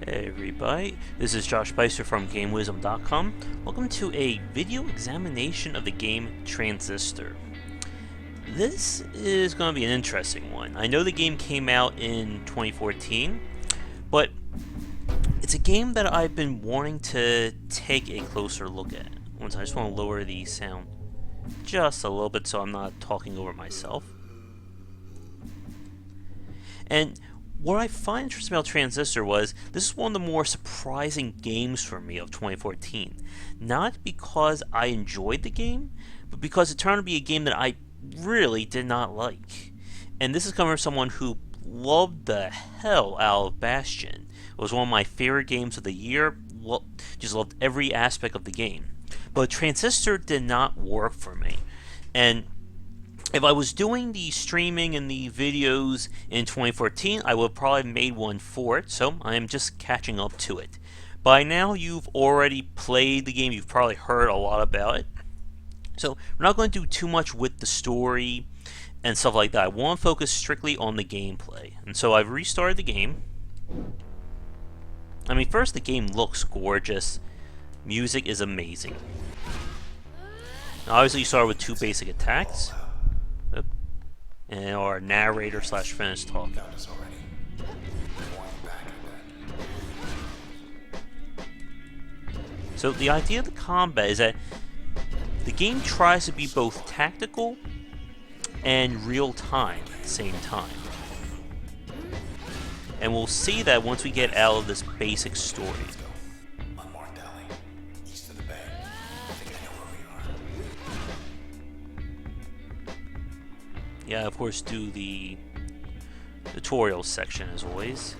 Hey everybody, this is Josh Beiser from GameWisdom.com. Welcome to a video examination of the game Transistor. This is going to be an interesting one. I know the game came out in 2014, but it's a game that I've been wanting to take a closer look at. I just want to lower the sound just a little bit so I'm not talking over myself. And what I find interesting about Transistor was this is one of the more surprising games for me of 2014. Not because I enjoyed the game, but because it turned out to be a game that I really did not like. And this is coming from someone who loved the hell out of Bastion. It was one of my favorite games of the year. Just loved every aspect of the game. But Transistor did not work for me. And if I was doing the streaming and the videos in 2014, I would have probably made one for it, so I am just catching up to it. By now, you've already played the game, you've probably heard a lot about it. So, we're not going to do too much with the story and stuff like that. I want to focus strictly on the gameplay. And so, I've restarted the game. I mean, first, the game looks gorgeous. Music is amazing. Now, obviously, you start with two basic attacks. And our narrator / finish talk. So the idea of the combat is that the game tries to be both tactical and real time at the same time. And we'll see that once we get out of this basic story. Yeah, of course, do the tutorial section as always.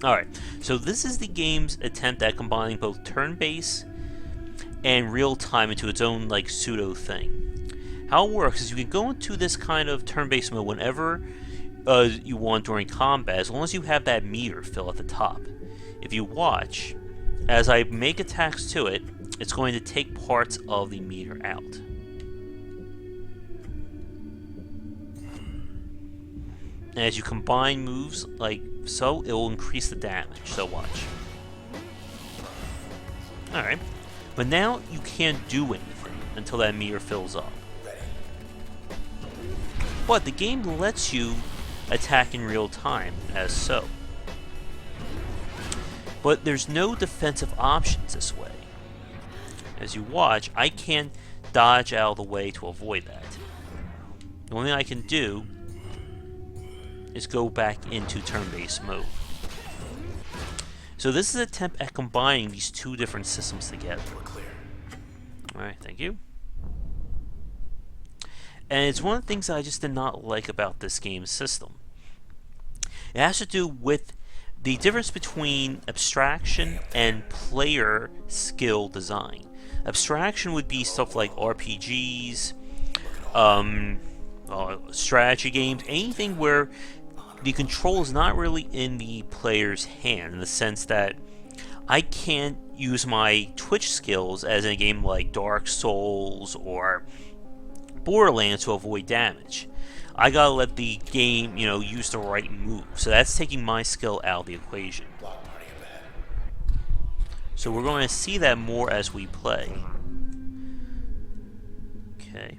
Alright, so this is the game's attempt at combining both turn-based and real-time into its own, like, pseudo thing. How it works is you can go into this kind of turn-based mode whenever you want during combat, as long as you have that meter fill at the top. If you watch, as I make attacks to it, it's going to take parts of the meter out. And as you combine moves like so, it will increase the damage. So watch. Alright. But now you can't do anything until that meter fills up. But the game lets you attack in real time as so. But there's no defensive options this way. As you watch, I can't dodge out of the way to avoid that. The only thing I can do is go back into turn-based mode. So this is an attempt at combining these two different systems together. Alright, thank you. And it's one of the things that I just did not like about this game's system. It has to do with the difference between abstraction and player skill design. Abstraction would be stuff like RPGs, strategy games, anything where the control is not really in the player's hand, in the sense that I can't use my twitch skills as in a game like Dark Souls or Borderlands to avoid damage. I gotta let the game, use the right move. So that's taking my skill out of the equation. So we're going to see that more as we play. Okay.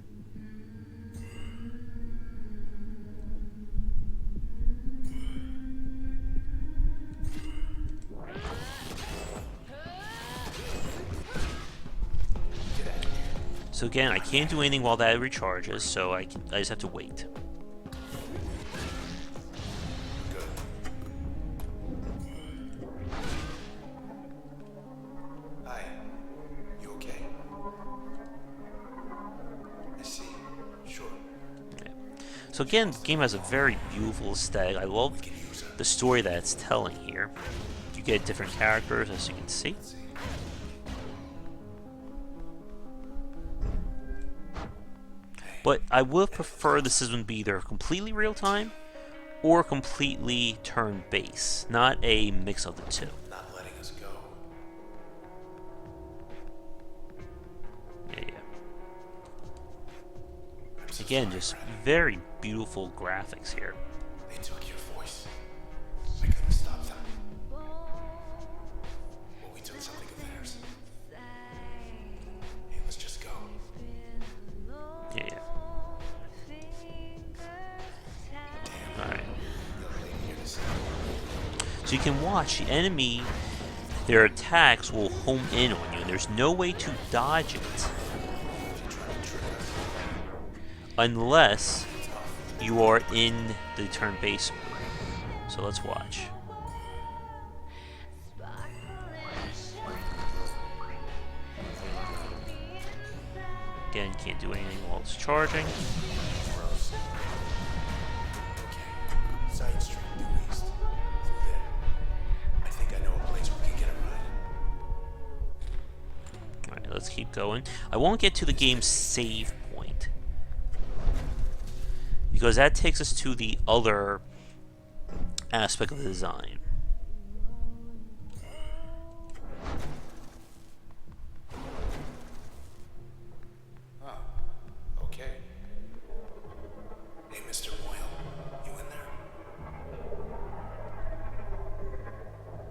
So again, I can't do anything while that recharges, so I just have to wait. So again, the game has a very beautiful aesthetic. I love the story that it's telling here. You get different characters, as you can see. But I would prefer the system to be either completely real-time or completely turn-based, not a mix of the two. Yeah. Again, just very beautiful graphics here. They took your voice. So you can watch the enemy, their attacks will home in on you, and there's no way to dodge it unless you are in the turn-based mode. So let's watch. Again, can't do anything while it's charging. Side street due east. Through there. I think I know a place we can get a ride. Alright, let's keep going. I won't get to the game's save point, because that takes us to the other aspect of the design. Oh, okay. Hey, Mr. Moyle, you in there?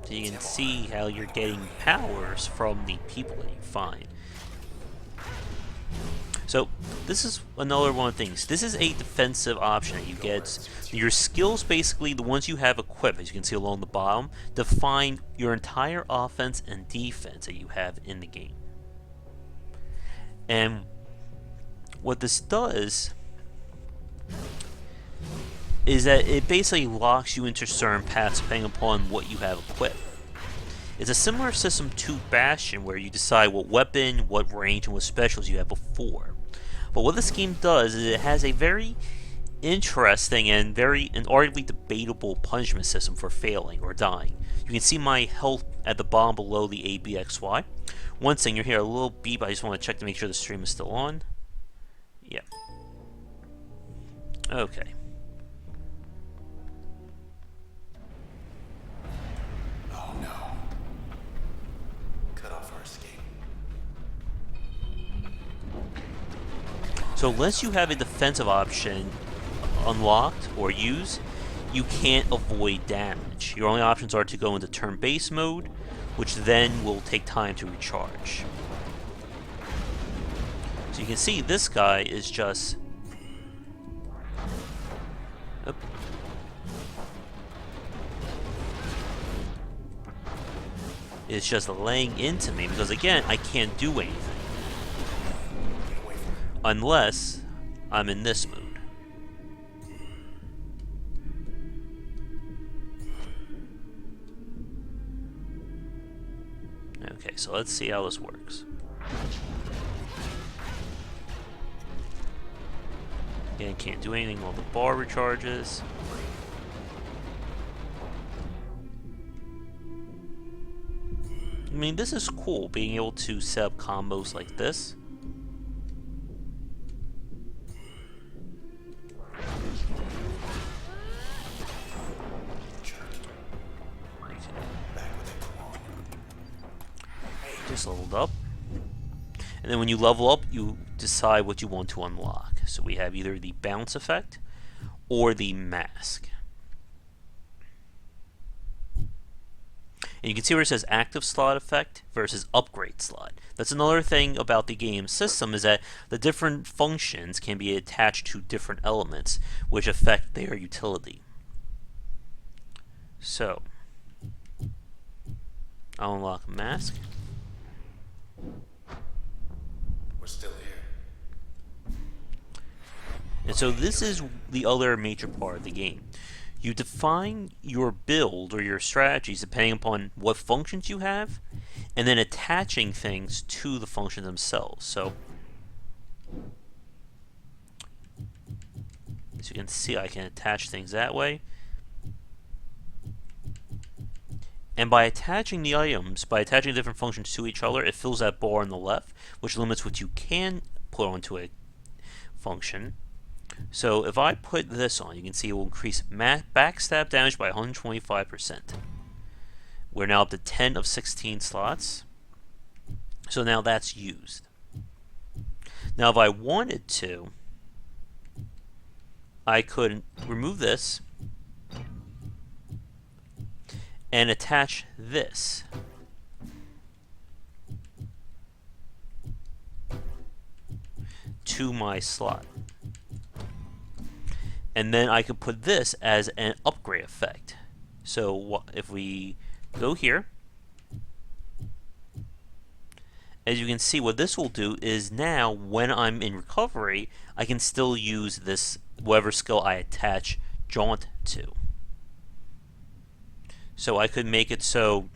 So you can see how you're getting powers from the people that you find. So this is another one of the things. This is a defensive option that you get. Your skills, basically the ones you have equipped, as you can see along the bottom, define your entire offense and defense that you have in the game. And what this does is that it basically locks you into certain paths depending upon what you have equipped. It's a similar system to Bastion, where you decide what weapon, what range, and what specials you have before. But what this game does is it has a very interesting and arguably debatable punishment system for failing or dying. You can see my health at the bottom below the ABXY. One thing, you'll hear a little beep. I just want to check to make sure the stream is still on. Yeah. Okay. Oh no. Cut off our escape. So unless you have a defensive option unlocked or used, you can't avoid damage. Your only options are to go into turn-based mode, which then will take time to recharge. So you can see this guy is just... Oop. It's just laying into me because, again, I can't do anything unless I'm in this mode. Okay, so let's see how this works. Again, can't do anything while the bar recharges. I mean, this is cool, being able to set up combos like this. Just leveled up. And then when you level up, you decide what you want to unlock. So we have either the bounce effect or the mask. And you can see where it says active slot effect versus upgrade slot. That's another thing about the game system, is that the different functions can be attached to different elements, which affect their utility. So, I'll unlock mask. We're still here. And so this is the other major part of the game. You define your build or your strategies depending upon what functions you have, and then attaching things to the functions themselves. So, as you can see, I can attach things that way. And by attaching the items, by attaching different functions to each other, it fills that bar on the left, which limits what you can put onto a function. So if I put this on, you can see it will increase backstab damage by 125%. We're now up to 10 of 16 slots. So now that's used. Now if I wanted to, I could remove this and attach this to my slot. And then I could put this as an upgrade effect. So if we go here, as you can see, what this will do is now when I'm in recovery, I can still use this whatever skill I attach Jaunt to. So I could make it so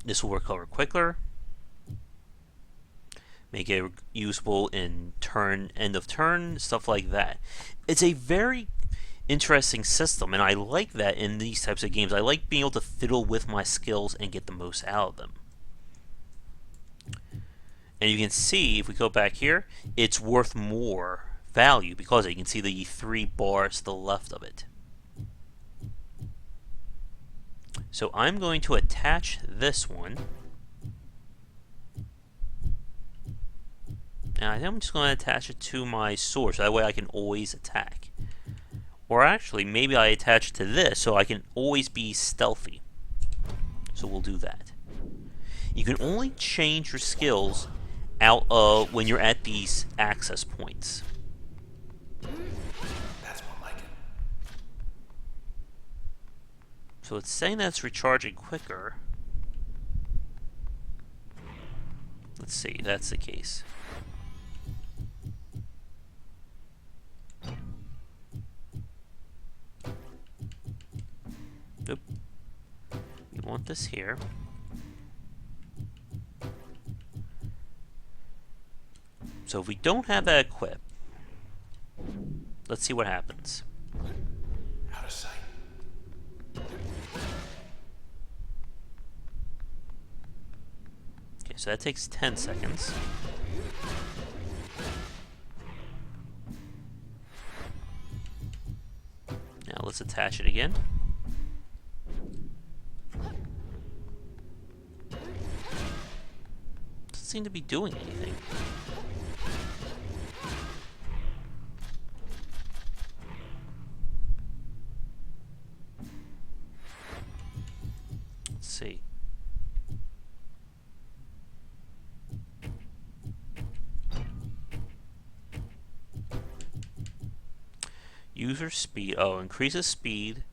this will recover quicker, make it usable in end of turn, stuff like that. It's a very interesting system, and I like that in these types of games. I like being able to fiddle with my skills and get the most out of them. And you can see, if we go back here, it's worth more value because you can see the 3 bars to the left of it. So I'm going to attach this one. And I think I'm just going to attach it to my sword, so that way I can always attack. Or actually, maybe I attach it to this so I can always be stealthy. So we'll do that. You can only change your skills out of when you're at these access points. That's more like it. So it's saying that it's recharging quicker. Let's see, if that's the case. Nope. We want this here. So if we don't have that equipped, let's see what happens. Out of sight. Okay, so that takes 10 seconds. Now let's attach it again. Doesn't seem to be doing anything. Let's see. User speed. Oh, increases speed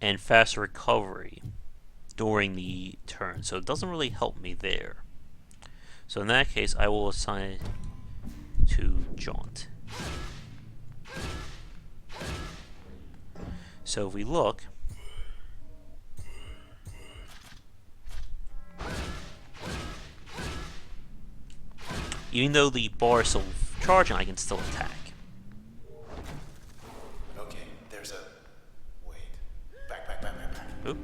and faster recovery during the turn. So it doesn't really help me there. So in that case, I will assign it to Jaunt. So if we look, even though the bar is still charging, I can still attack. Okay, there's a... Wait. Back. Oop.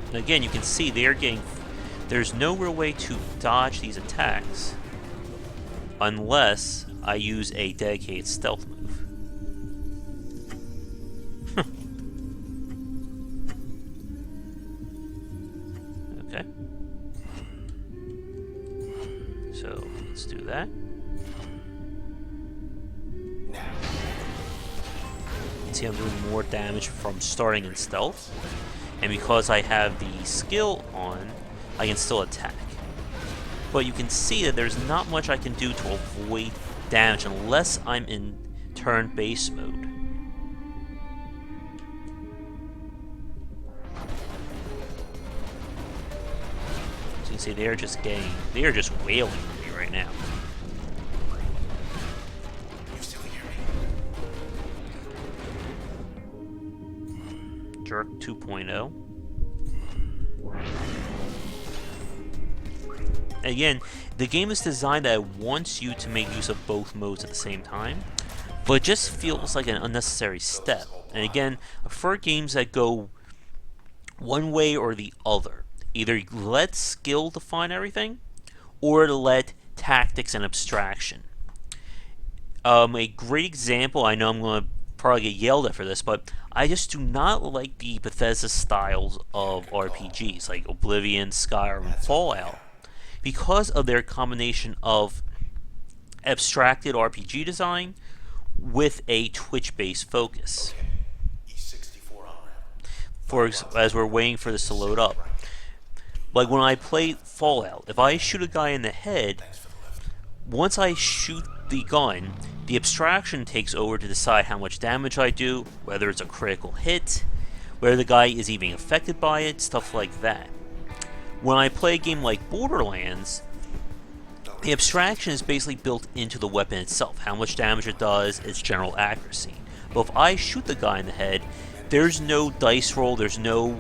And again, you can see they are getting... There's no real way to dodge these attacks unless I use a dedicated stealth move. Okay. So, let's do that. Now. See, I'm doing more damage from starting in stealth. And because I have the skill on, I can still attack. But you can see that there's not much I can do to avoid damage unless I'm in turn-based mode. So you can see they are just wailing on me right now. You still hear me? Jerk 2.0. Again, the game is designed that it wants you to make use of both modes at the same time, but it just feels like an unnecessary step. And again, I prefer games that go one way or the other. Either let skill define everything, or let tactics and abstraction. A great example, I know I'm going to probably get yelled at for this, but I just do not like the Bethesda styles of RPGs, like Oblivion, Skyrim, and Fallout, because of their combination of abstracted RPG design with a Twitch-based focus. E64 on-ramp. As we're waiting for this to load up. Like when I play Fallout, if I shoot a guy in the head, Thanks for the lift. once I shoot the gun, the abstraction takes over to decide how much damage I do, whether it's a critical hit, whether the guy is even affected by it, stuff like that. When I play a game like Borderlands, the abstraction is basically built into the weapon itself, how much damage it does, its general accuracy. But if I shoot the guy in the head, there's no dice roll, there's no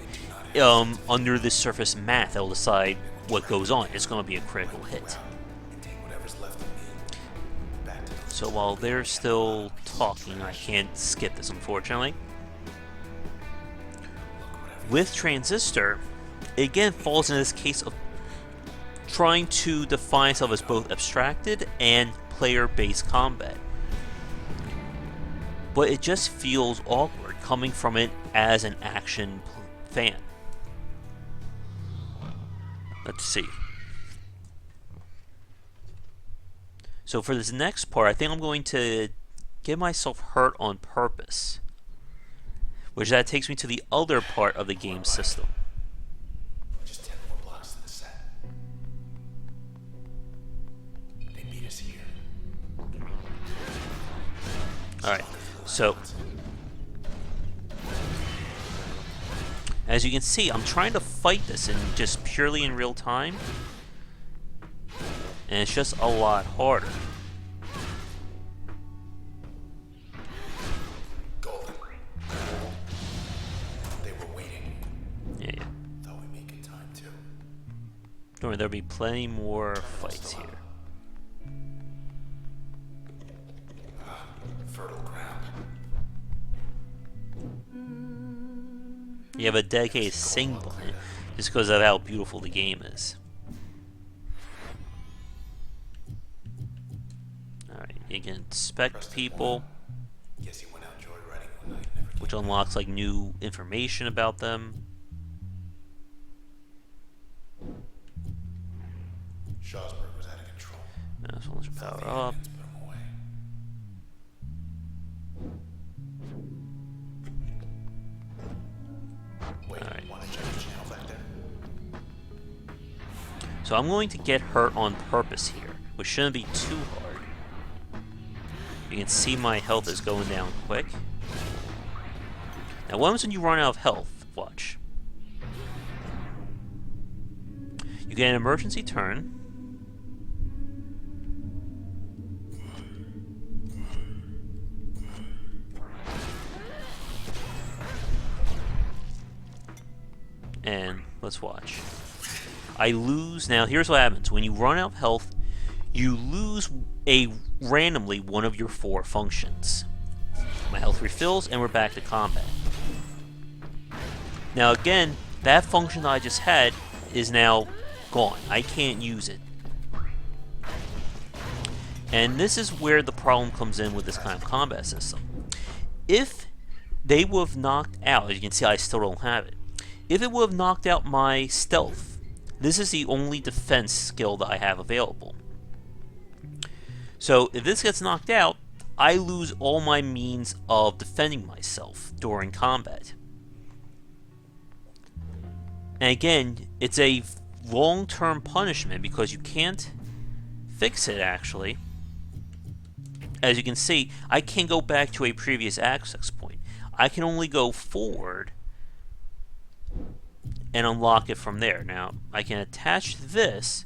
under the surface math that will decide what goes on. It's going to be a critical hit. So while they're still talking, I can't skip this, unfortunately. With Transistor, it again falls into this case of trying to define itself as both abstracted and player-based combat. But it just feels awkward coming from it as an action fan. Let's see. So for this next part, I think I'm going to get myself hurt on purpose, which that takes me to the other part of the game system. Just 10 more blocks to the set. They beat us here. Alright, so as you can see, I'm trying to fight this in just purely in real time, and it's just a lot harder. Golden. They were waiting. Yeah. Thought we'd make it time too. Don't worry, there'll be plenty more fights here. Fertile ground. You have a dedicated sing button just because of how beautiful the game is. Alright, you can inspect people, Guess he went out joyriding one night. Never which unlocks like new information about them. Shawsburg was out of control. So let's power up. Put him away. Wait, Alright. want to check the channel back there? So I'm going to get hurt on purpose here, which shouldn't be too hard. You can see my health is going down quick. Now what happens when you run out of health? Watch. You get an emergency turn. And let's watch. I lose. Now here's what happens. When you run out of health, you lose randomly one of your 4 functions. My health refills and we're back to combat. Now again, that function that I just had is now gone. I can't use it. And this is where the problem comes in with this kind of combat system. If they would have knocked out, as you can see I still don't have it, if it would have knocked out my stealth, this is the only defense skill that I have available. So if this gets knocked out, I lose all my means of defending myself during combat. And again, it's a long-term punishment because you can't fix it actually. As you can see, I can't go back to a previous access point. I can only go forward and unlock it from there. Now, I can attach this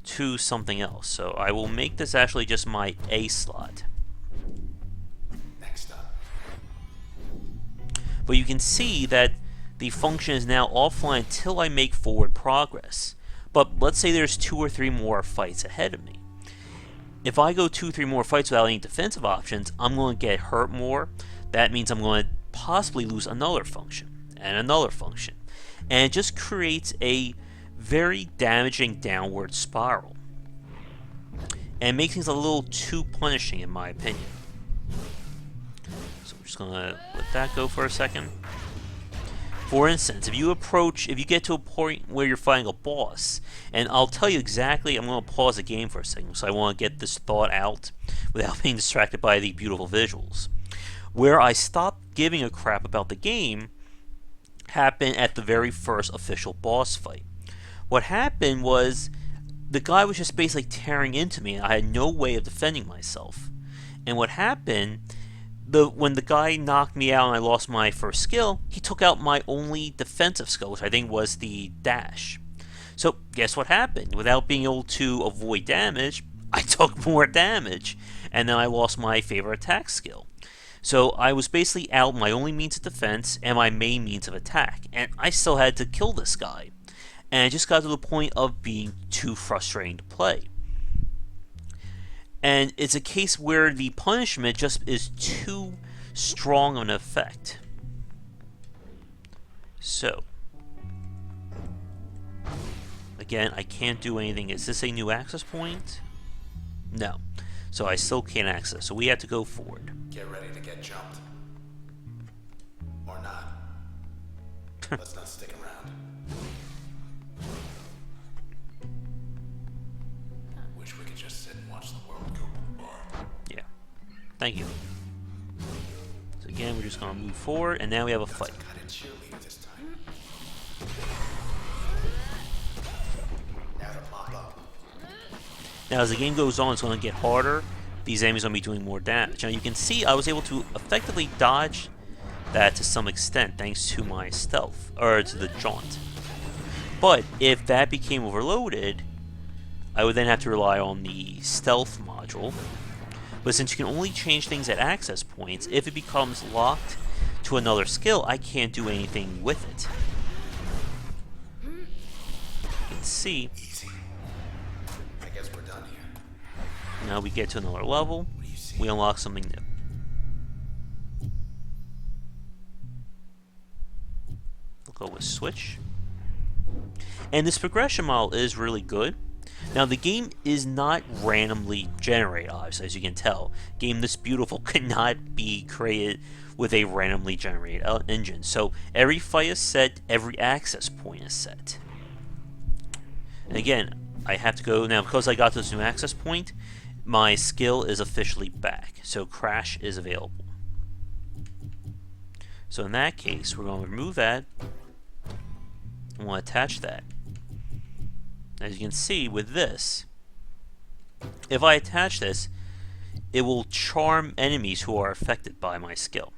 to something else. So I will make this actually just my A slot. Next up. But you can see that the function is now offline until I make forward progress. But let's say there's 2 or 3 more fights ahead of me. If I go 2 or 3 more fights without any defensive options, I'm going to get hurt more. That means I'm going to possibly lose another function and another function. And it just creates a very damaging downward spiral. And makes things a little too punishing in my opinion. So I'm just going to let that go for a second. For instance, if you get to a point where you're fighting a boss, and I'll tell you exactly, I'm going to pause the game for a second, so I want to get this thought out without being distracted by the beautiful visuals. Where I stopped giving a crap about the game happened at the very first official boss fight. What happened was the guy was just basically tearing into me. I had no way of defending myself. And what happened, when the guy knocked me out and I lost my first skill, he took out my only defensive skill, which I think was the dash. So guess what happened? Without being able to avoid damage, I took more damage, and then I lost my favorite attack skill. So I was basically out my only means of defense and my main means of attack, and I still had to kill this guy. And it just got to the point of being too frustrating to play. And it's a case where the punishment just is too strong of an effect. So, again, I can't do anything. Is this a new access point? No. So I still can't access. So we have to go forward. Get ready to get jumped. Or not. Let's not stick around. Wish we could just sit and watch the world go by. Yeah. Thank you. So again, we're just going to move forward, and now we have a fight. Got a cheerleader this time. Now to mop up. Now, as the game goes on, it's going to get harder. These enemies are going to be doing more damage. Now, you can see I was able to effectively dodge that to some extent thanks to my stealth, or to the jaunt. But if that became overloaded, I would then have to rely on the stealth module. But since you can only change things at access points, if it becomes locked to another skill, I can't do anything with it. You can see. Easy. I guess we're done here. Now we get to another level, we unlock something new. We'll go with switch. And this progression model is really good. Now the game is not randomly generated, obviously, as you can tell. A game this beautiful could not be created with a randomly generated engine. So every fight is set, every access point is set. And again, I have to go now because I got this new access point. My skill is officially back, so crash is available. So in that case, we're going to remove that. I want to attach that. As you can see with this, if I attach this, it will charm enemies who are affected by my skill.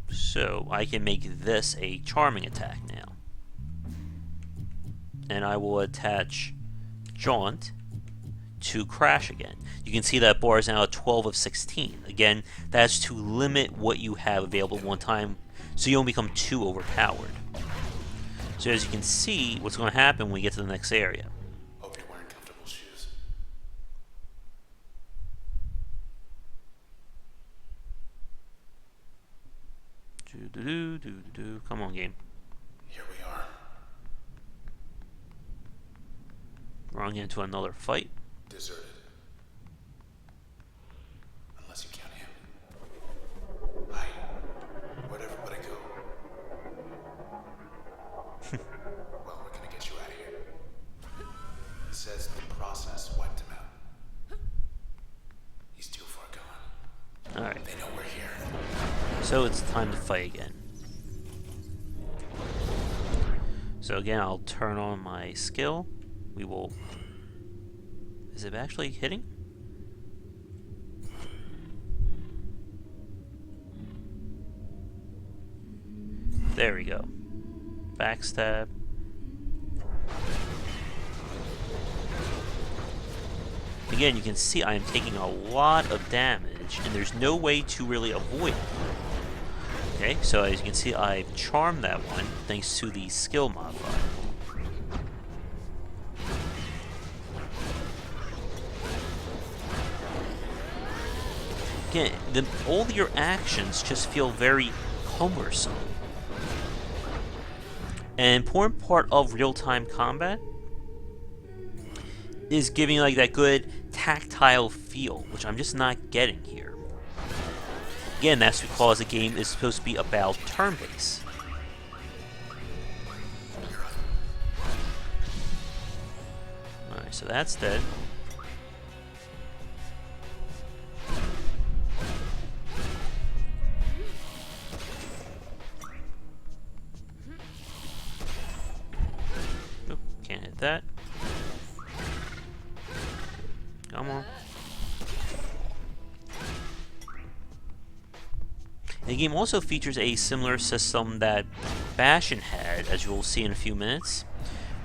So I can make this a charming attack now. And I will attach Jaunt to Crash again. You can see that bar is now 12 of 16. Again, that's to limit what you have available at one time, so you don't become too overpowered. So as you can see, what's going to happen when we get to the next area. Hope you're wearing comfortable shoes. Come on, game. Here we are. We're on into another fight. Deserted. Unless you count him. Hi. Where'd everybody go? Well, we're gonna get you out of here. He says the process wiped him out. He's too far gone. Alright, They know we're here. so it's time to fight again. So again, I'll turn on my skill. We will... Is it actually hitting? There we go. Backstab. Again, you can see I am taking a lot of damage, and there's no way to really avoid it. Okay, so as you can see, I've charmed that one thanks to the skill modifier. Again, all your actions just feel very cumbersome. An important part of real-time combat is giving like that good tactile feel, which I'm just not getting here. Again, that's because the game is supposed to be about turn-based. Alright, so that's dead. that. Come on. The game also features a similar system that Bastion had, as you'll see in a few minutes,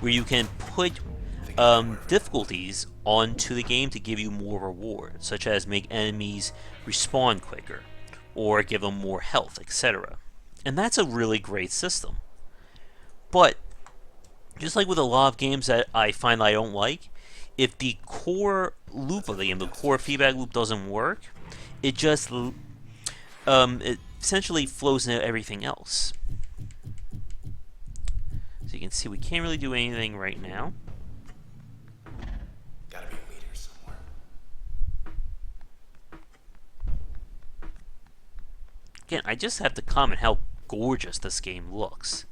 where you can put difficulties onto the game to give you more rewards, such as make enemies respawn quicker, or give them more health, etc. And that's a really great system. But, just like with a lot of games that I find I don't like, if the core loop of the game, the core feedback loop doesn't work, it just it essentially flows into everything else. So you can see we can't really do anything right now. Gotta be a leader somewhere. Again, I just have to comment how gorgeous this game looks.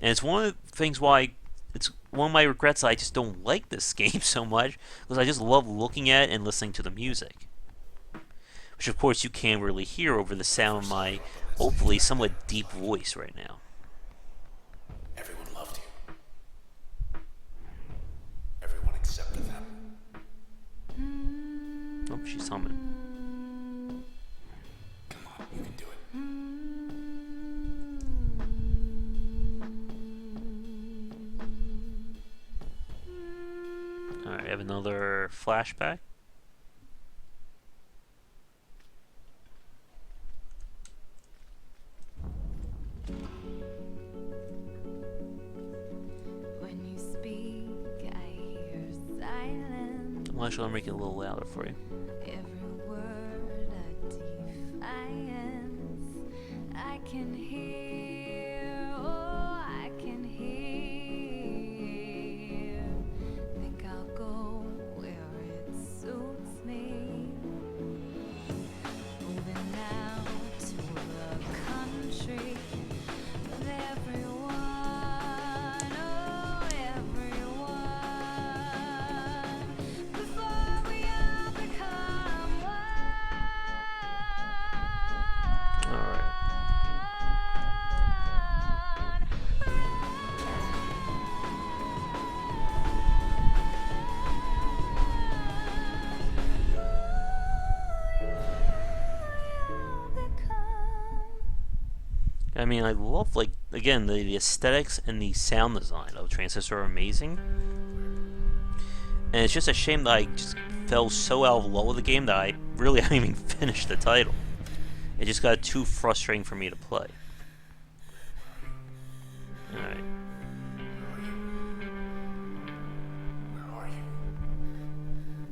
And it's one of the things why it's one of my regrets I just don't like this game so much, because I just love looking at it and listening to the music. Which of course you can't really hear over the sound of my hopefully somewhat deep voice right now. Everyone loved you. Everyone except for them. Oh, she's humming. Come on, you can do it. Alright, I have another flashback. Well, actually, I'll make it a little louder for you. Every word a defiance. I can hear, oh, I can hear. Think I'll go where it suits me. Moving now to the country with everyone, oh, everyone. Before we all become one. Alright. I mean, I love, like, again, the aesthetics and the sound design of Transistor are amazing. And it's just a shame that I just fell so out of love with the game that I really haven't even finished the title. It just got too frustrating for me to play. Alright. Where are you?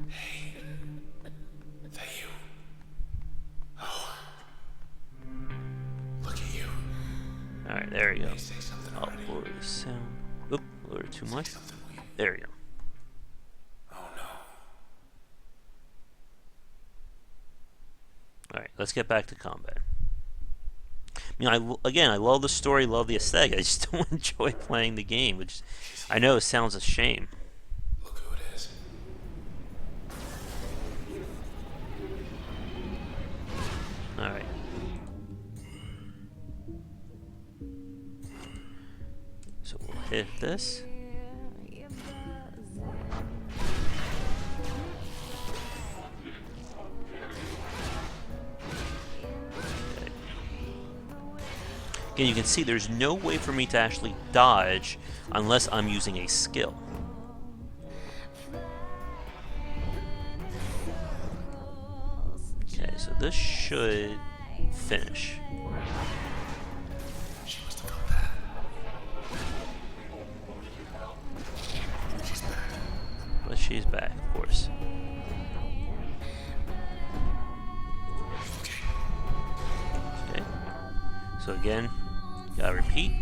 Hey. Is that you? Oh. Look at you. Alright, there we go. Hey, say something I'll already. lower the sound. Oop, lower it too much. Something weird. There we go. Oh no. Alright, let's get back to combat. I mean, I love the story, love the aesthetic. I just don't enjoy playing the game, which I know sounds a shame. Look who it is. Alright. So we'll hit this. Again, you can see there's no way for me to actually dodge unless I'm using a skill. Okay, so this should finish. She must have got that. She's back. But she's back, of course. Okay. So again, gotta repeat.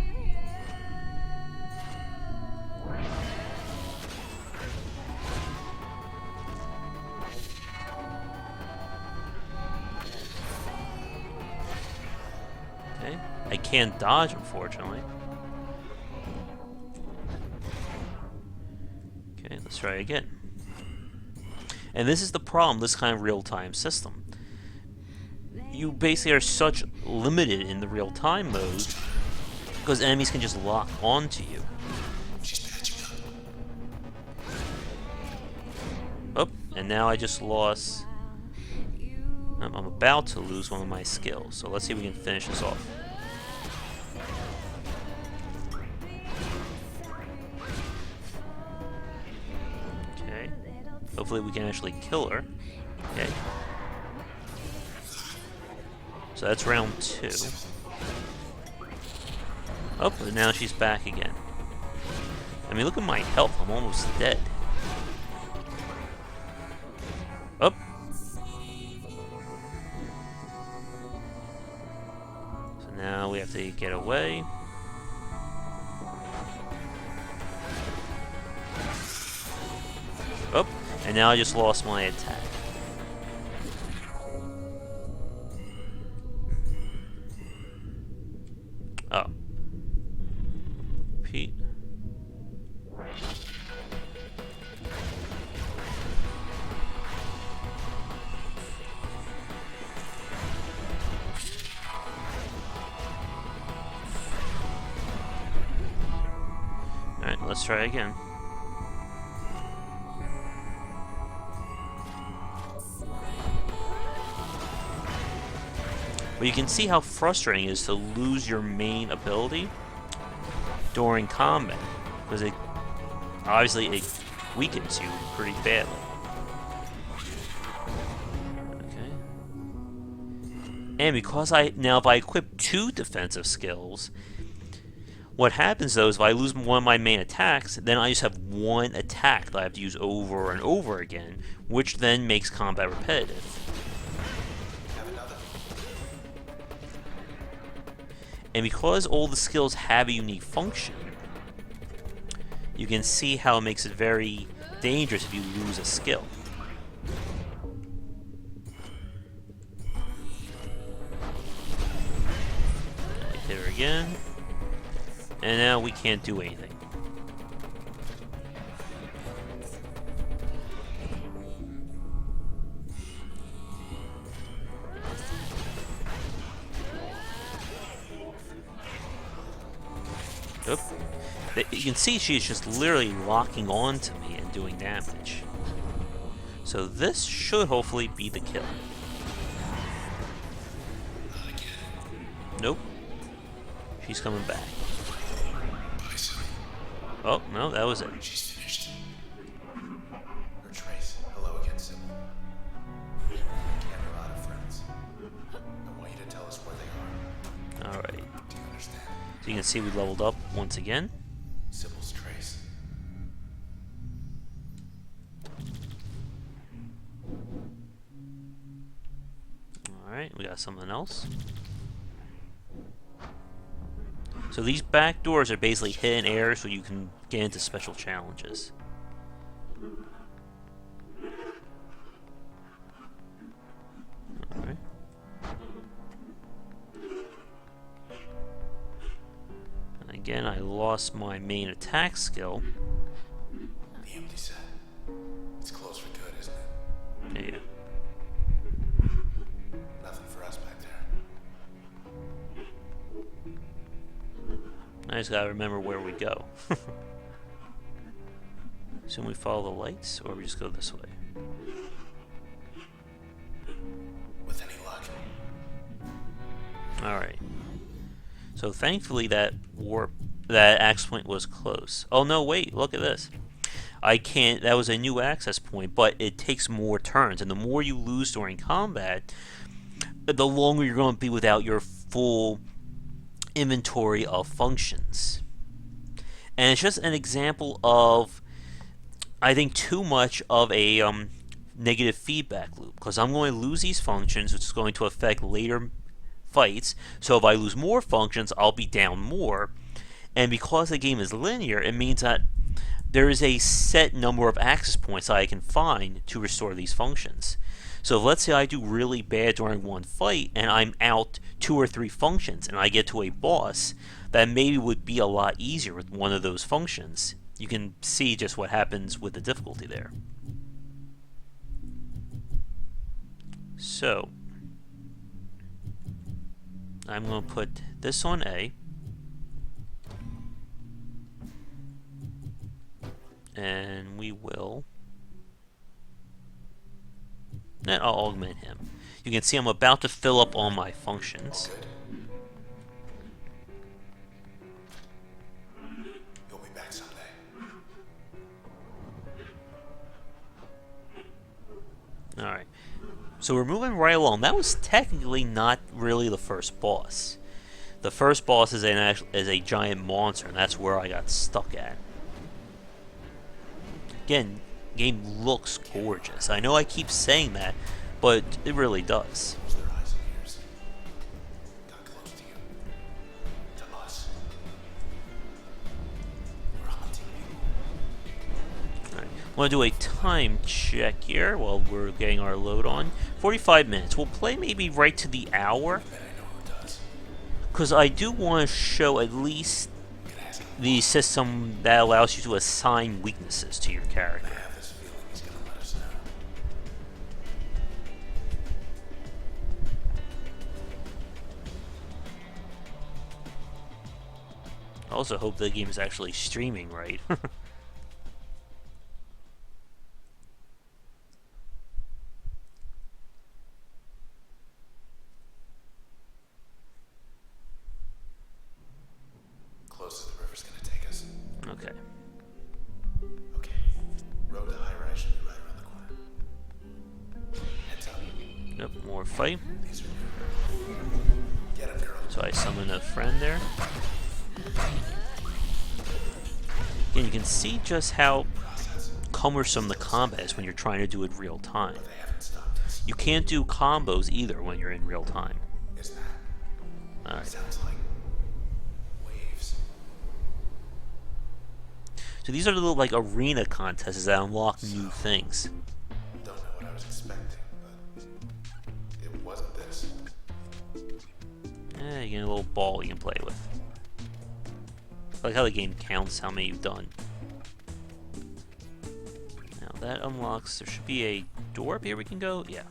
Okay. I can't dodge, unfortunately. Okay, let's try again. And this is the problem, this kind of real-time system. You basically are such limited in the real-time mode because enemies can just lock onto you. She's patching up. And now I just lost... I'm about to lose one of my skills. So let's see if we can finish this off. Okay. Hopefully we can actually kill her. Okay. So that's round 2. Oh, but now she's back again. I mean, look at my health. I'm almost dead. Oh. So now we have to get away. Oh. And now I just lost my attack. Oh. Pete. Alright, let's try again. But you can see how frustrating it is to lose your main ability during combat, because it weakens you pretty badly. Okay. And because if I equip 2 defensive skills, what happens though is if I lose one of my main attacks, then I just have 1 attack that I have to use over and over again, which then makes combat repetitive. And because all the skills have a unique function, you can see how it makes it very dangerous if you lose a skill. I hit her again. And now we can't do anything. Oop. You can see she's just literally locking on to me and doing damage. So this should hopefully be the kill. Nope. She's coming back. Oh, no, that was it. She's finished. Her trace. Hello again, Sybil. We have a lot of friends. I want you to tell us where they are. Alright. Do you understand? So you can see we leveled up once again. Sybil's trace. Alright, we got something else. So these back doors are basically hidden areas so you can get into special challenges. Alright. And again, I lost my main attack skill. The empty set. It's closed for good, isn't it? Yeah. Nothing for us back there. I just gotta remember where we go. So we follow the lights, or we just go this way? With any luck. Alright. So thankfully that access point was close. Oh no, wait, look at this. That was a new access point, but it takes more turns, and the more you lose during combat, the longer you're going to be without your full inventory of functions. And it's just an example of, I think, too much of a negative feedback loop, because I'm going to lose these functions, which is going to affect later fights. So if I lose more functions, I'll be down more. And because the game is linear, it means that there is a set number of access points that I can find to restore these functions. So let's say I do really bad during one fight and I'm out 2 or 3 functions and I get to a boss that maybe would be a lot easier with one of those functions. You can see just what happens with the difficulty there. So I'm going to put this on A. And we will Then I'll augment him. You can see I'm about to fill up all my All functions. good? You'll be back someday. Alright. So we're moving right along. That was technically not really the first boss. The first boss is a giant monster, and that's where I got stuck at. Again, game looks gorgeous. I know I keep saying that, but it really does. Close their eyes and ears. Got close to you. To us. We're hunting people. Alright, I want to do a time check here while we're getting our load on. 45 minutes. We'll play maybe right to the hour, Bet I know who does. because I do want to show at least You can ask him. the system that allows you to assign weaknesses to your character. I have this feeling he's gonna let us know. I also hope the game is actually streaming right. Close as the river's gonna take us. Okay. Okay. Road to high rise should be right around the corner. Heads up. Yep, more fight. These are new. Get him, girl. So I summon a friend there. Again, you can see just how Process. cumbersome the combat is when you're trying to do it real time. But they haven't stopped us. You can't do combos either when you're in real time. Is that? Alright. Sounds like waves. So these are the little like arena contests that unlock new things. Don't know what I was expecting, but it wasn't this. You get a little ball you can play with. I like how the game counts how many you've done. Now that unlocks, there should be a door up here we can go? Yeah.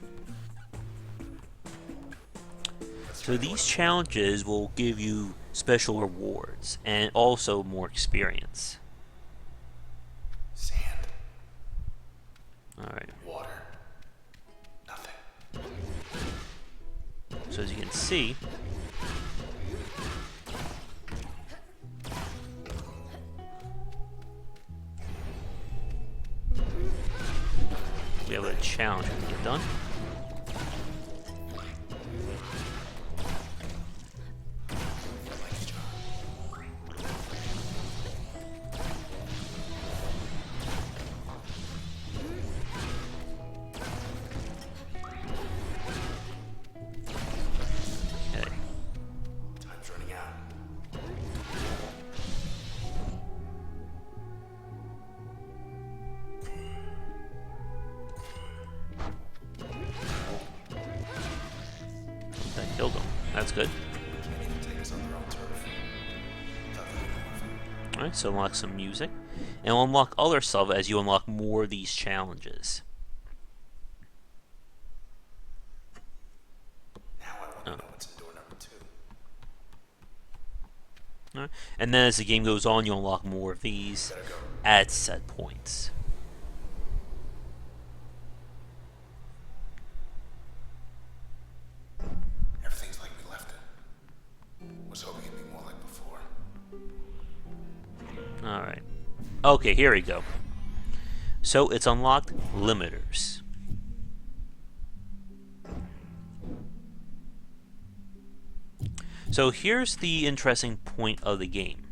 So these challenges will give you special rewards and also more experience. Sand, Alright, water, nothing. so as you can see, we have a challenge we can get done. Like his job. Okay. Time's running out. That killed him. That's good. Maybe they take us on their own turf. Nothing more. Alright, so unlock some music. And we'll unlock other stuff as you unlock more of these challenges. Now I want to know what's in door number 2. Alright. And then as the game goes on, you unlock more of these Better go. at set points. Everything's like we left it. Was hoping it'd be more like before. Alright. Okay, here we go. So it's unlocked limiters. So here's the interesting point of the game.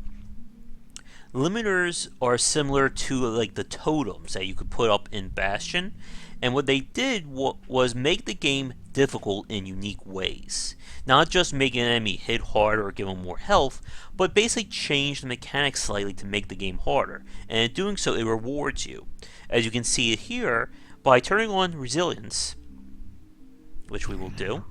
Limiters are similar to like the totems that you could put up in Bastion, and what they did was make the game difficult in unique ways. Not just make an enemy hit harder or give them more health, but basically change the mechanics slightly to make the game harder, and in doing so it rewards you. As you can see here, by turning on resilience, which we will do,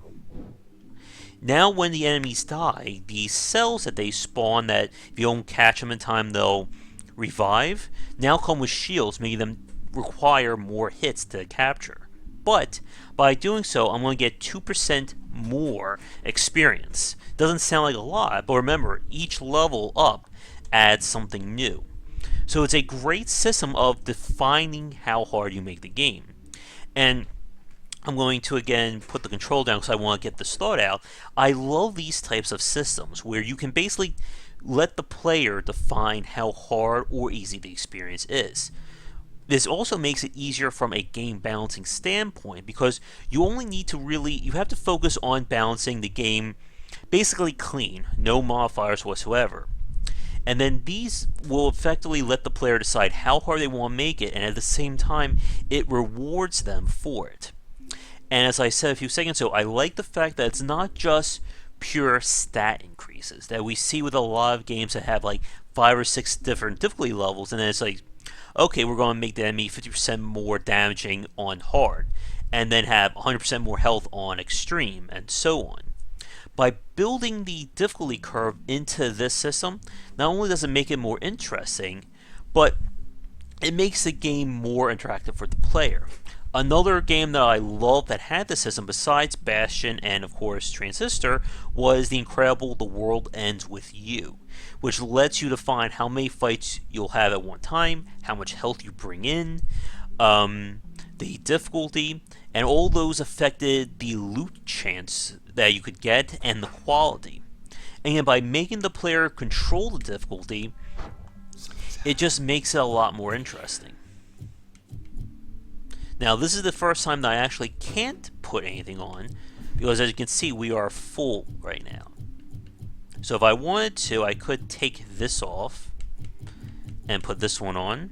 now when the enemies die, the cells that they spawn that if you don't catch them in time they'll revive, now come with shields, making them require more hits to capture. But by doing so, I'm going to get 2% more experience. Doesn't sound like a lot, but remember, each level up adds something new. So it's a great system of defining how hard you make the game. And I'm going to again put the control down because I want to get this thought out. I love these types of systems where you can basically let the player define how hard or easy the experience is. This also makes it easier from a game balancing standpoint because you only need to you have to focus on balancing the game basically clean, no modifiers whatsoever. And then these will effectively let the player decide how hard they want to make it, and at the same time, it rewards them for it. And as I said a few seconds ago, I like the fact that it's not just pure stat increases that we see with a lot of games that have like 5 or 6 different difficulty levels, and then it's like, okay, we're going to make the enemy 50% more damaging on hard, and then have 100% more health on extreme, and so on. By building the difficulty curve into this system, not only does it make it more interesting, but it makes the game more interactive for the player. Another game that I love that had this system, besides Bastion and of course Transistor, was the incredible The World Ends With You, which lets you define how many fights you'll have at one time, how much health you bring in, the difficulty, and all those affected the loot chance that you could get and the quality. And by making the player control the difficulty, it just makes it a lot more interesting. Now, this is the first time that I actually can't put anything on, because as you can see, we are full right now. So if I wanted to, I could take this off and put this one on,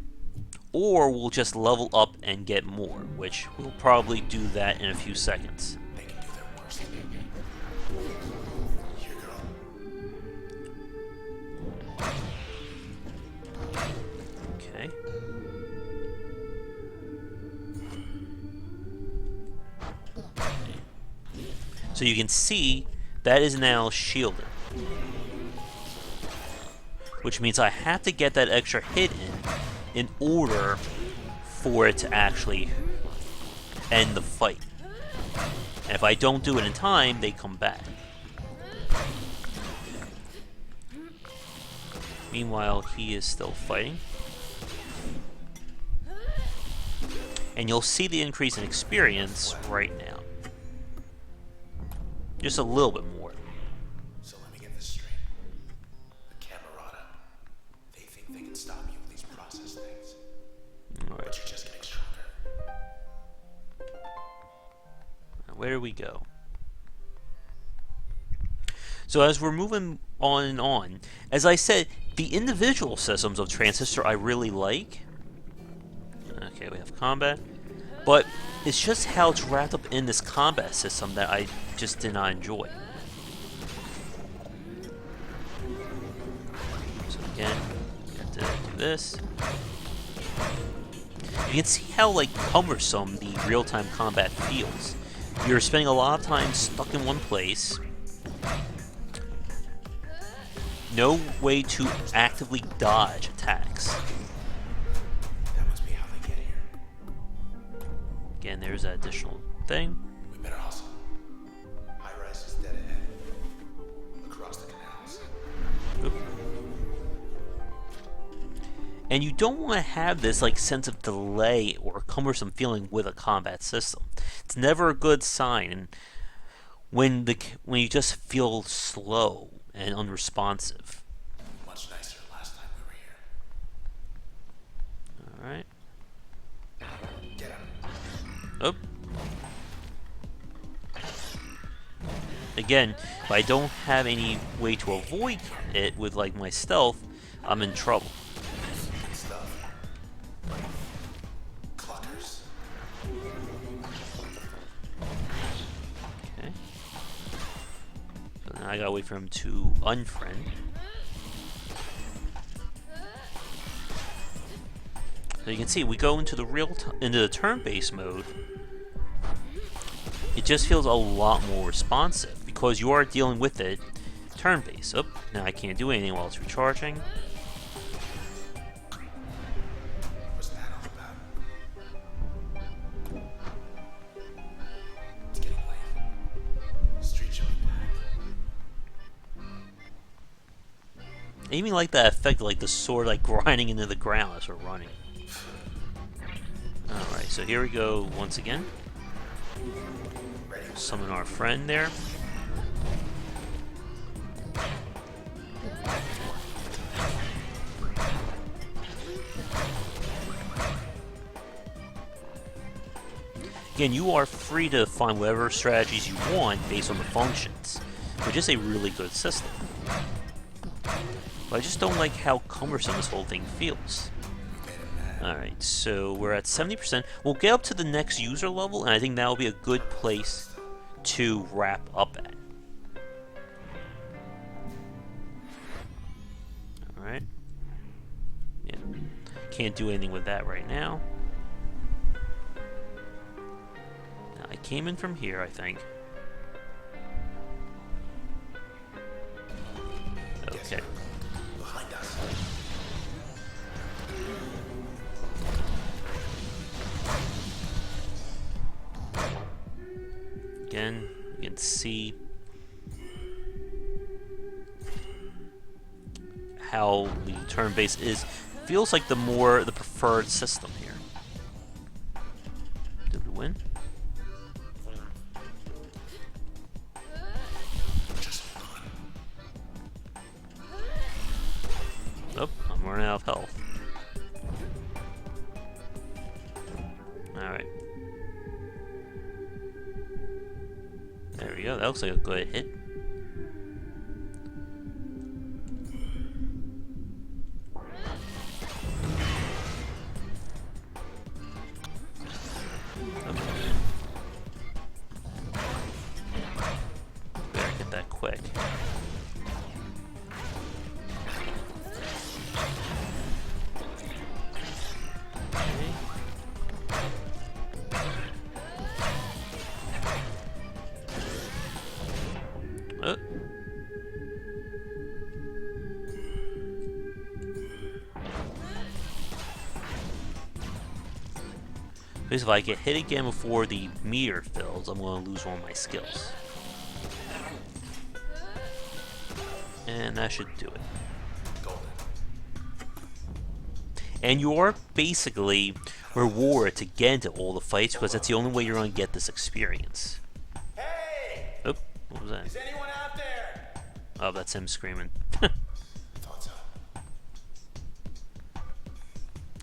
or we'll just level up and get more, which we'll probably do that in a few seconds. They can do their worst. Here, girl. Okay. So you can see that is now shielded, which means I have to get that extra hit in order for it to actually end the fight. And if I don't do it in time, they come back. Meanwhile, he is still fighting. And you'll see the increase in experience right now. Just a little bit more. So let me get this straight. The Camerata, they think they can stop you with these process things. Alright. But you're just getting stronger. Where do we go? So as we're moving on and on, as I said, the individual systems of Transistor I really like. Okay, we have combat. But it's just how it's wrapped up in this combat system that I just did not enjoy. So again, we have to do this. You can see how like cumbersome the real-time combat feels. You're spending a lot of time stuck in one place. No way to actively dodge attacks. That must be how they get here. Again, there's that additional thing. We better hustle. High-rise is dead ahead. Across the canals. Oop. And you don't want to have this like sense of delay or cumbersome feeling with a combat system. It's never a good sign. And when you just feel slow and unresponsive. Much nicer last time we were here. All right. Get him. Oop. Again, if I don't have any way to avoid it with like my stealth, I'm in trouble. Good stuff. Cluckers. Okay. So now I gotta wait for him to unfriend. So you can see we go into the into the turn-based mode. It just feels a lot more responsive because you are dealing with it turn-based. Oh, now I can't do anything while it's recharging. What's that all about? It's getting late. The street should be packed. I even like that effect of like the sword like grinding into the ground as we're running. Alright, so here we go once again. Summon our friend there. Again, you are free to find whatever strategies you want based on the functions, which is a really good system. But I just don't like how cumbersome this whole thing feels. Alright, so we're at 70%. We'll get up to the next user level, and I think that'll be a good place to wrap up at. Alright. Yeah. Can't do anything with that right now. Now, I came in from here, I think. Okay. Behind us. Again, you can see how the turn-based is. Feels like the preferred system here. Did we win? Oh, I'm running out of health. Alright. There we go, that looks like a good hit. Better get that quick. Because if I get hit again before the meter fills, I'm going to lose one of my skills. And that should do it. And you are basically rewarded to get into all the fights because that's the only way you're going to get this experience. Hey! Oh, what was that? Is anyone out there? Oh, that's him screaming. Thought so.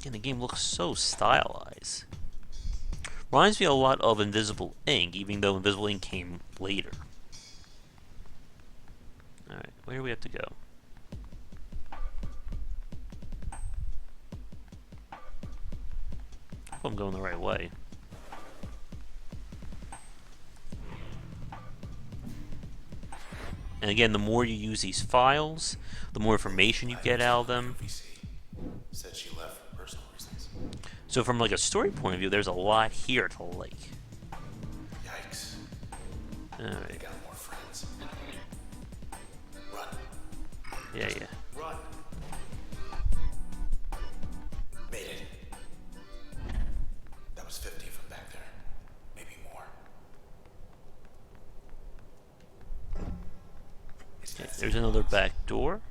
And the game looks so stylized. Reminds me a lot of Invisible Ink, even though Invisible Ink came later. Alright, where do we have to go? I hope I'm going the right way. And again, the more you use these files, the more information you get out of them. Said she left for personal reasons. So from like a story point of view, there's a lot here to like. Yikes. They Alright. got more friends. Run. Yeah. Run. Made it. That was 50 from back there. Maybe more. There's another back door.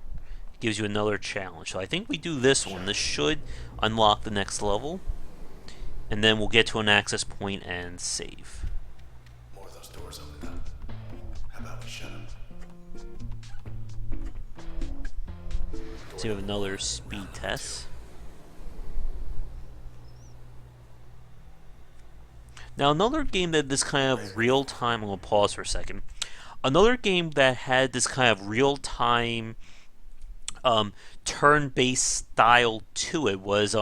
Gives you another challenge. So I think we do this one. This should unlock the next level. And then we'll get to an access point and save. More of those doors opened up. How about we shut them? So we have another speed test. Now another game that this kind of real time, I'm going to pause for a second. Another game that had this kind of real time turn-based style to it was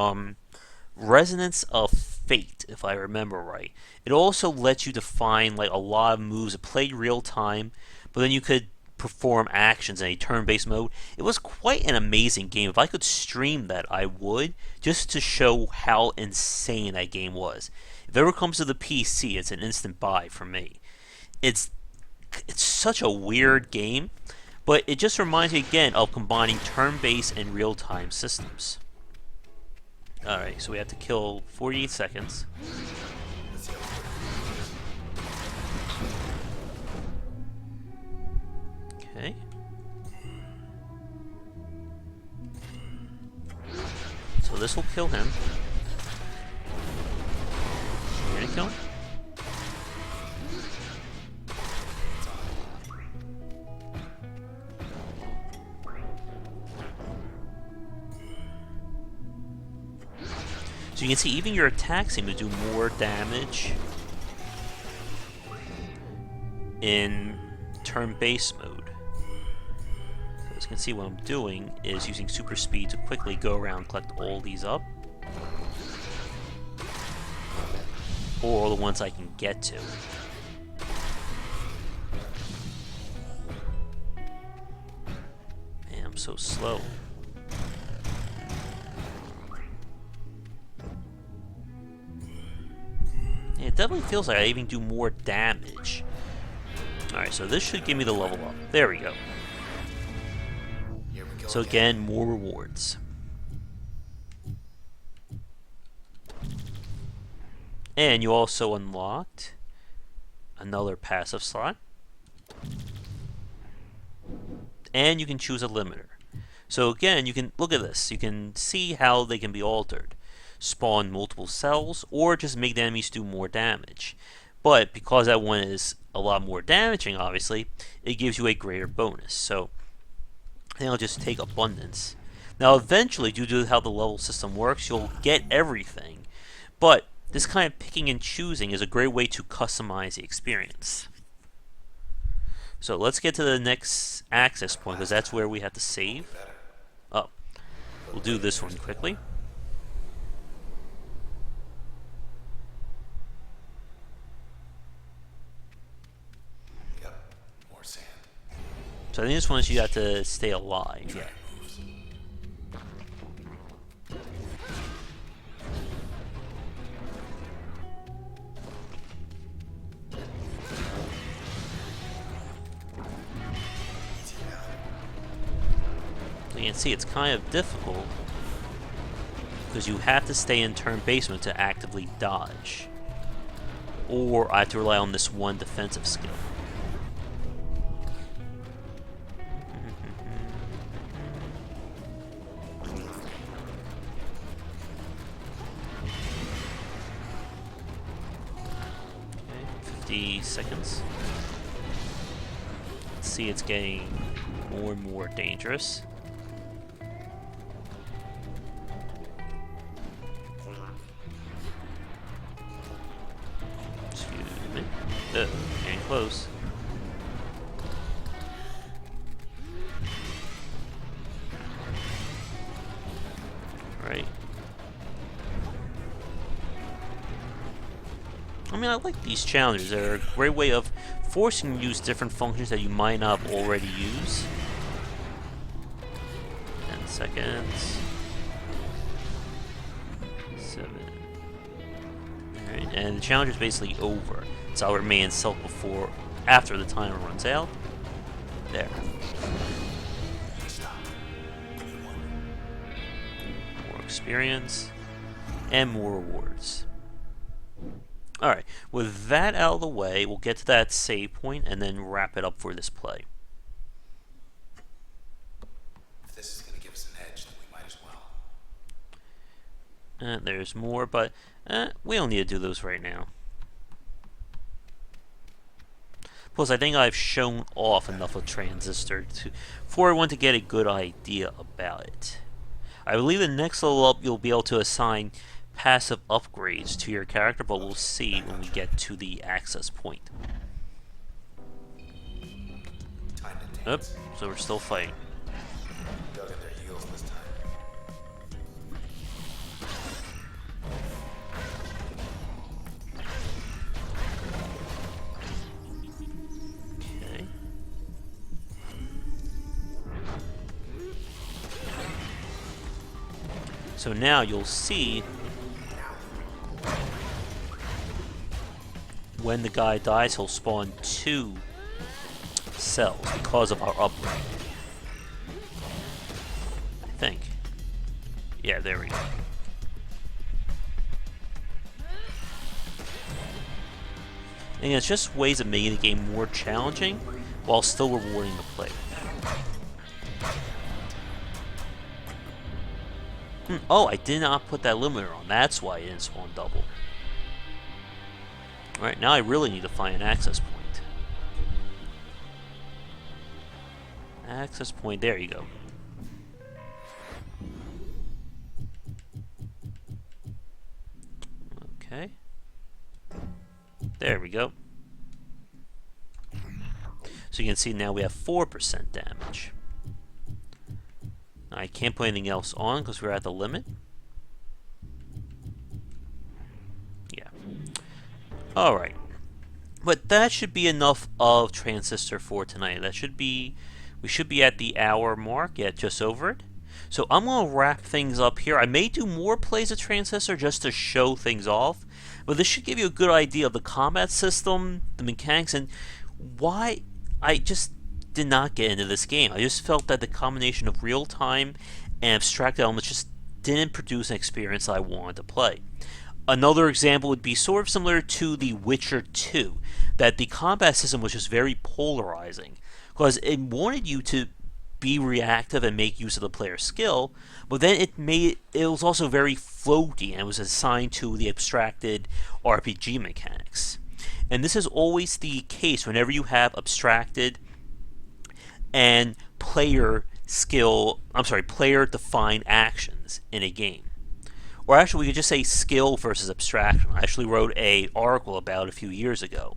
Resonance of Fate, if I remember right. It also lets you define like a lot of moves that played real time, but then you could perform actions in a turn-based mode. It was quite an amazing game. If I could stream that, I would, just to show how insane that game was. If it ever comes to the PC, it's an instant buy for me. It's such a weird game, but it just reminds me again of combining turn-based and real-time systems. Alright, so we have to kill 48 seconds. Okay. So this will kill him. You're gonna kill him? So you can see even your attacks seem to do more damage in turn-based mode. So as you can see, what I'm doing is using super speed to quickly go around and collect all these up. Or all the ones I can get to. Man, I'm so slow. Yeah, it definitely feels like I even do more damage. Alright, so this should give me the level up. There we go. Here we go So again, more rewards. And you also unlocked another passive slot. And you can choose a limiter. So again, you can look at this. You can see how they can be altered. Spawn multiple cells, or just make the enemies do more damage. But because that one is a lot more damaging, obviously, it gives you a greater bonus. So I think I'll just take abundance. Now eventually, due to how the level system works, you'll get everything. But this kind of picking and choosing is a great way to customize the experience. So let's get to the next access point, because that's where we have to save. Oh, we'll do this one quickly. Yep, more sand. So I think this one is you have to stay alive. Yeah. So you can see it's kind of difficult because you have to stay in turn basement to actively dodge. Or I have to rely on this one defensive skill. Okay, 50 seconds. Let's see, it's getting more and more dangerous. Getting close. Right. I mean, I like these challenges. They're a great way of forcing you to use different functions that you might not already use. 10 seconds. 7. Alright, and the challenge is basically over. So I'll remain self before, after the timer runs out. There. More experience and more rewards. Alright, with that out of the way, we'll get to that save point and then wrap it up for this play. If this is going to give us an edge, then we might as well. There's more, but we don't need to do those right now. Plus, I think I've shown off enough of Transistor for everyone to get a good idea about it. I believe the next level up you'll be able to assign passive upgrades to your character, but we'll see when we get to the access point. Time to Yep, dance. so we're still fighting. Dug in their heels this time. Okay. So now you'll see when the guy dies, he'll spawn 2 cells because of our upgrade. I think. Yeah, there we go. And it's just ways of making the game more challenging while still rewarding the player. Oh, I did not put that limiter on. That's why it didn't spawn double. Alright, now I really need to find an access point. Access point, there you go. Okay. There we go. So you can see now we have 4% damage. I can't put anything else on because we're at the limit. Yeah. Alright. But that should be enough of Transistor for tonight. We should be at the hour mark, yeah, just over it. So I'm going to wrap things up here. I may do more plays of Transistor just to show things off, but this should give you a good idea of the combat system, the mechanics, and why I just did not get into this game. I just felt that the combination of real-time and abstract elements just didn't produce an experience that I wanted to play. Another example would be sort of similar to The Witcher 2, that the combat system was just very polarizing, because it wanted you to be reactive and make use of the player's skill, but then it was also very floaty and was assigned to the abstracted RPG mechanics. And this is always the case whenever you have abstracted and player defined actions in a game. Or actually, we could just say skill versus abstraction. I actually wrote an article about it a few years ago.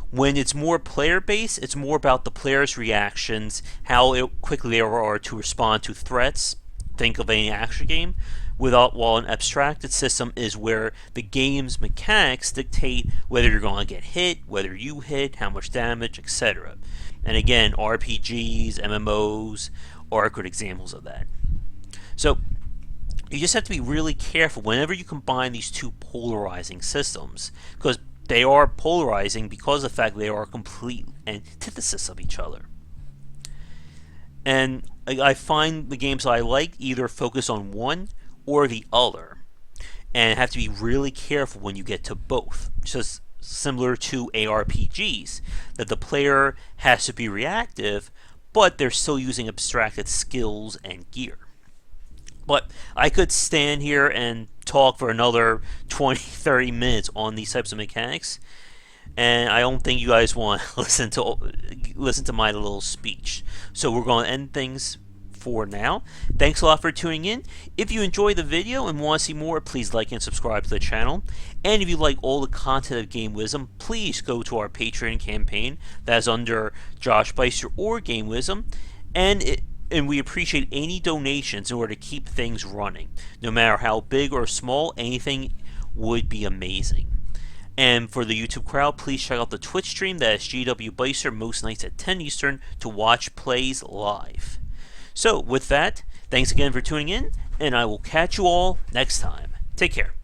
When it's more player-based, it's more about the player's reactions, how quickly they are to respond to threats. Think of any action game. While an abstracted system is where the game's mechanics dictate whether you're going to get hit, whether you hit, how much damage, etc. And again, RPGs, MMOs are good examples of that. So you just have to be really careful whenever you combine these two polarizing systems, because they are polarizing because of the fact they are complete antithesis of each other. And I find the games I like either focus on one or the other, and have to be really careful when you get to both. Just similar to ARPGs, that the player has to be reactive, but they're still using abstracted skills and gear. But I could stand here and talk for another 20-30 minutes on these types of mechanics, and I don't think you guys want to listen to my little speech. So we're going to end things for now. Thanks a lot for tuning in. If you enjoyed the video and want to see more, please like and subscribe to the channel. And if you like all the content of Game Wisdom, please go to our Patreon campaign that's under Josh Beister or Game Wisdom, and we appreciate any donations in order to keep things running. No matter how big or small, anything would be amazing. And for the YouTube crowd, please check out the Twitch stream that is GW Beister most nights at 10 Eastern to watch plays live. So with that, thanks again for tuning in, and I will catch you all next time. Take care.